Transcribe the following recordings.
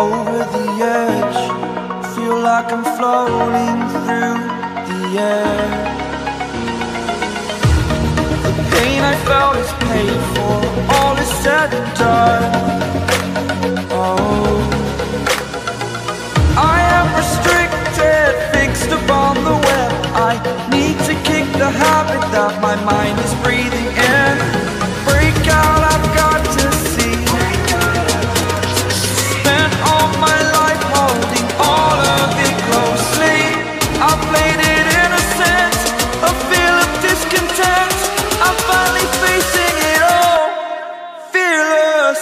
over the edge. Feel like I'm floating through the air. The pain I felt is paid for, all is said and done. Oh, I am restricted, fixed upon the web. I need to kick the habit that my mind is breathing in. Break out, I've got to see. Spent all my life holding all of it closely. I played it innocent, a feel of discontent. I'm finally facing it all, fearless.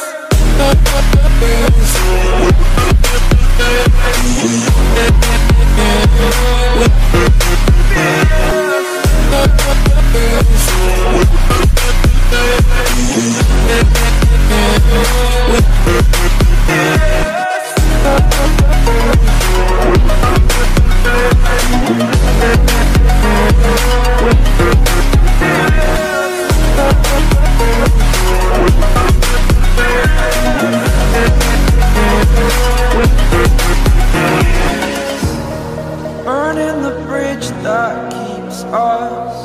Burning the bridge that keeps us.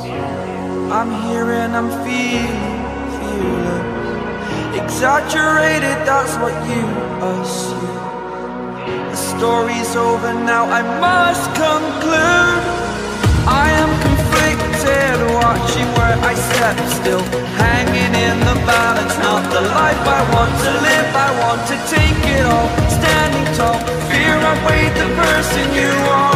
I'm here and I'm feeling exaggerated, that's what you assume. The story's over now, I must conclude. I am conflicted, watching where I step still, hanging in the balance. Not the life I want to live, I want to take it all. Standing tall, fear I weighed the person you are.